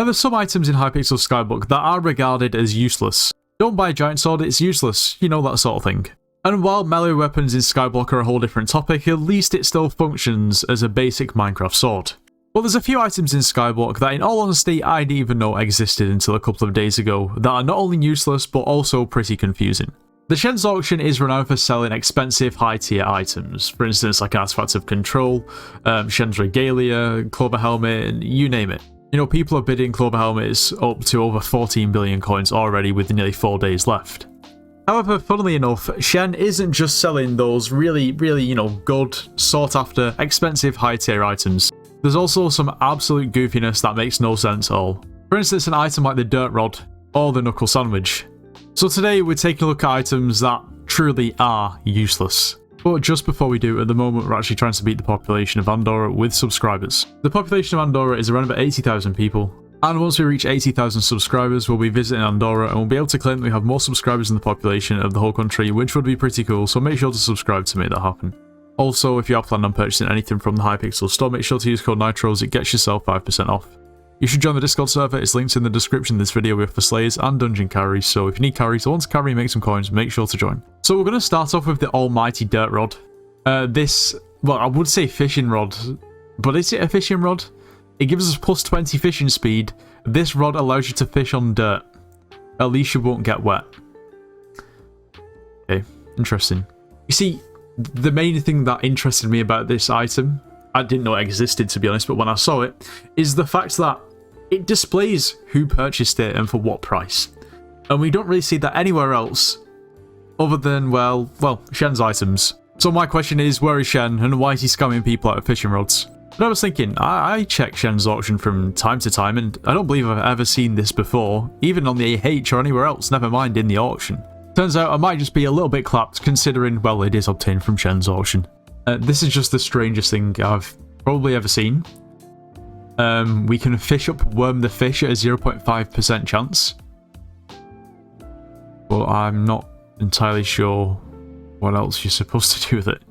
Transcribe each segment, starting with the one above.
Now there's some items in Hypixel Skyblock that are regarded as useless. Don't buy a giant sword, it's useless, you know, that sort of thing. And while melee weapons in Skyblock are a whole different topic, at least it still functions as a basic Minecraft sword. Well, there's a few items in Skyblock that in all honesty I didn't even know existed until a couple of days ago that are not only useless but also pretty confusing. The Shen's auction is renowned for selling expensive high-tier items, for instance like Artifacts of Control, Shen's Regalia, Clover Helmet, and you name it. You know, people are bidding Clover Helmets up to over 14 billion coins already with nearly 4 days left. However, funnily enough, Shen isn't just selling those really, you know, good, sought-after, expensive high-tier items. There's also some absolute goofiness that makes no sense at all. For instance, an item like the Dirt Rod or the Knuckle Sandwich. So today we're taking a look at items that truly are useless. But just before we do, at the moment we're actually trying to beat the population of Andorra with subscribers. The population of Andorra is around about 80,000 people. And once we reach 80,000 subscribers, we'll be visiting Andorra and we'll be able to claim that we have more subscribers than the population of the whole country, which would be pretty cool, so make sure to subscribe to make that happen. Also, if you are planning on purchasing anything from the Hypixel store, make sure to use code NITROS, it gets yourself 5% off. You should join the Discord server, it's linked in the description of this video with for slayers and dungeon carries, so if you need carries or want to carry and make some coins, make sure to join. So we're going to start off with the almighty Dirt Rod. Well, I would say fishing rod, but is it a fishing rod? It gives us plus 20 fishing speed. This rod allows you to fish on dirt. At least you won't get wet. Okay, interesting. You see, the main thing that interested me about this item, I didn't know it existed to be honest, but when I saw it, is the fact that it displays who purchased it and for what price. And we don't really see that anywhere else, other than, well, Shen's items. So my question is, where is Shen and why is he scamming people out of fishing rods? But I was thinking, I check Shen's auction from time to time and I don't believe I've ever seen this before, even on the AH or anywhere else, never mind in the auction. Turns out I might just be a little bit clapped considering, well, it is obtained from Shen's auction. This is just the strangest thing I've probably ever seen. We can fish up Worm the Fish at a 0.5% chance. But I'm not entirely sure what else you're supposed to do with it.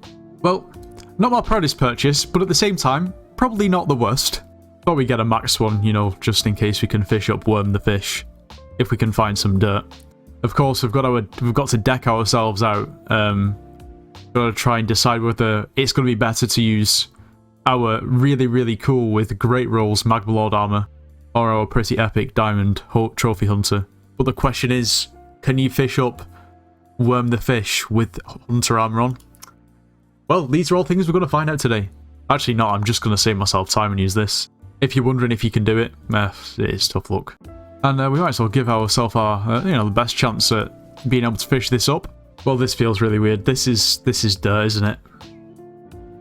Well, not my proudest purchase, but at the same time, probably not the worst. Thought we get a max one, you know, just in case we can fish up Worm the Fish, if we can find some dirt. Of course, we've got to deck ourselves out. Got to try and decide whether it's going to be better to use our really cool with great rolls Magma Lord armor or our pretty epic Diamond Trophy Hunter. But the question is, can you fish up Worm the Fish with Hunter armor on? Well, these are all things we're going to find out today. Actually, no, I'm just going to save myself time and use this. If you're wondering if you can do it, it is tough luck. And we might as well give ourselves our, the best chance at being able to fish this up. Well, this feels really weird. This is dirt, isn't it?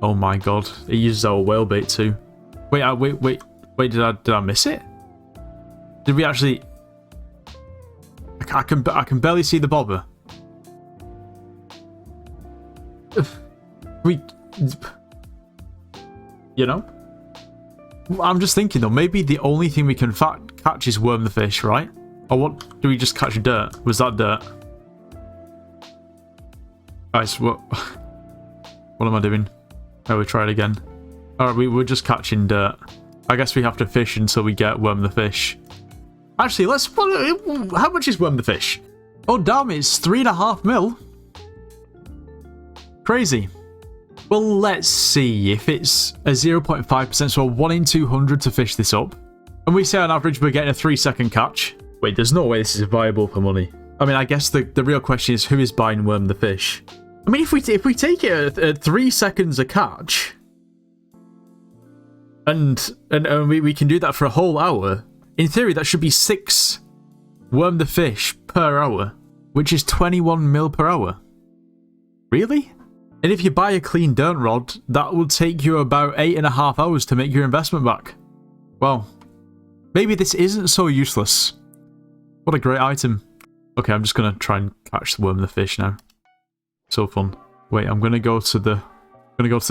Oh my god, it uses our whale bait too. Wait, did I miss it? Did we actually? I can barely see the bobber. You know? I'm just thinking though, maybe the only thing we can catch is Worm the Fish, right? Or what? Do we just catch dirt? Was that dirt? Guys, what am I doing? Oh, we try it again. Alright, we're just catching dirt. I guess we have to fish until we get Worm the Fish. Actually, how much is Worm the Fish? Oh damn, it's 3.5 mil. Crazy. Well, let's see if it's a 0.5%, so a 1 in 200 to fish this up. And we say on average we're getting a 3-second catch. Wait, there's no way this is viable for money. I mean, I guess the real question is who is buying Worm the Fish? I mean, if we take it at 3 seconds a catch, and we can do that for a whole hour, in theory that should be 6 Worm the Fish per hour, which is 21 mil per hour. Really? And if you buy a clean dirt rod, that will take you about 8.5 hours to make your investment back. Well, maybe this isn't so useless. What a great item. Okay, I'm just gonna try and catch the Worm the Fish now. So fun. Wait, I'm gonna go to the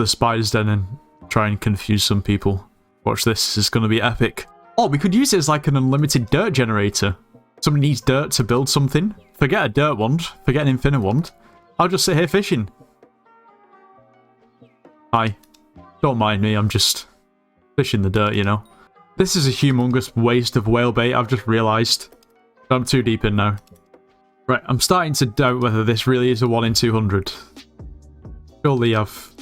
spider's den and try and confuse some people. Watch this. This is gonna be epic. Oh, we could use it as like an unlimited dirt generator. Somebody needs dirt to build something. Forget a dirt wand. Forget an infinite wand. I'll just sit here fishing. Hi. Don't mind me. I'm just fishing the dirt, you know. This is a humongous waste of whale bait, I've just realised. I'm too deep in now. Right, I'm starting to doubt whether this really is a 1 in 200. Surely I've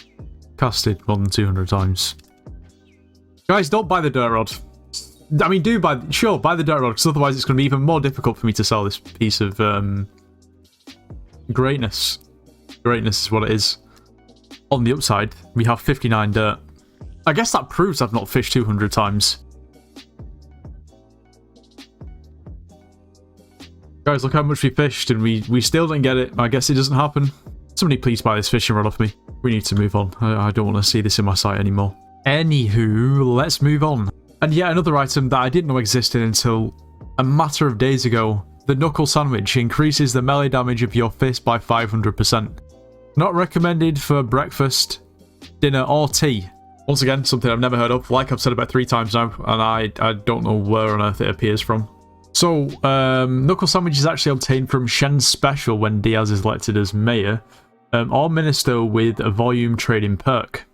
casted more than 200 times. Guys, don't buy the dirt rod. I mean, buy the dirt rod, because otherwise it's going to be even more difficult for me to sell this piece of greatness. Greatness is what it is. On the upside, we have 59 dirt. I guess that proves I've not fished 200 times. Guys, look how much we fished, and we still didn't get it. I guess it doesn't happen. Somebody please buy this fishing rod off me. We need to move on. I don't want to see this in my sight anymore. Anywho, let's move on. And yet another item that I didn't know existed until a matter of days ago. The knuckle sandwich increases the melee damage of your fist by 500%. Not recommended for breakfast, dinner, or tea. Once again, something I've never heard of, like I've said about 3 times now, and I don't know where on earth it appears from. So, knuckle sandwich is actually obtained from Shen's special when Diaz is elected as mayor, or minister with a volume trading perk.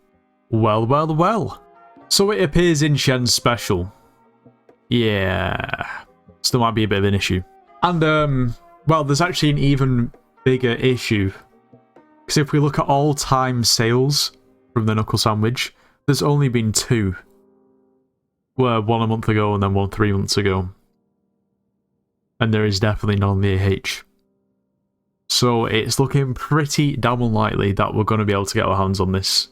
Well, well, well. So it appears in Shen's special. Yeah. Still might be a bit of an issue. And, well, there's actually an even bigger issue. Because if we look at all-time sales from the knuckle sandwich, there's only been 2. Well, 1 a month ago and then 1 3 months ago. And there is definitely none on the AH. So it's looking pretty damn unlikely that we're going to be able to get our hands on this.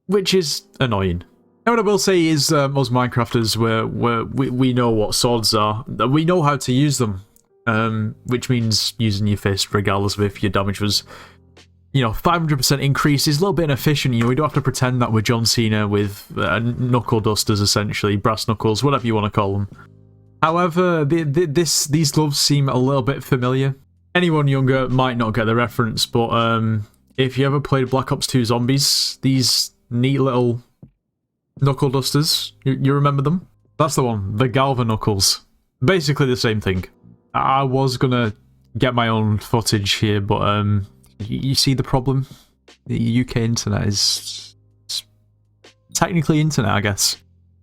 Which is annoying. Now what I will say is, us Minecrafters, we know what swords are. We know how to use them. Which means using your fist, regardless of if your damage was, 500% increase is a little bit inefficient. We don't have to pretend that we're John Cena with knuckle dusters, essentially. Brass knuckles, whatever you want to call them. However, these gloves seem a little bit familiar. Anyone younger might not get the reference, but if you ever played Black Ops 2 Zombies, these neat little knuckle dusters, you remember them? That's the one, the Galva knuckles. Basically the same thing. I was gonna get my own footage here, but you see the problem? The UK internet is technically internet, I guess.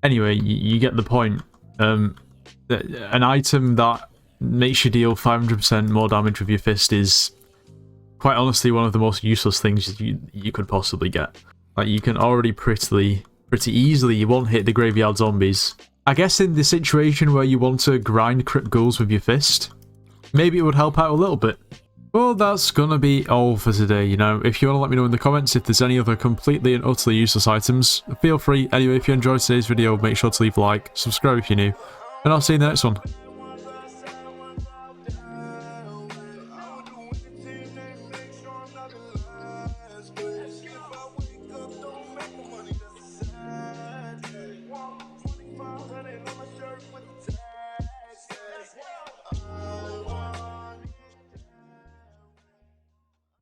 Anyway, you get the point. An item that makes you deal 500% more damage with your fist is quite honestly one of the most useless things you could possibly get. Like, you can already pretty easily one-hit the graveyard zombies. I guess in the situation where you want to grind crypt ghouls with your fist, maybe it would help out a little bit. Well, that's gonna be all for today, If you want to let me know in the comments if there's any other completely and utterly useless items, feel free. Anyway, if you enjoyed today's video, make sure to leave a like, subscribe if you're new, and I'll see you in the next one.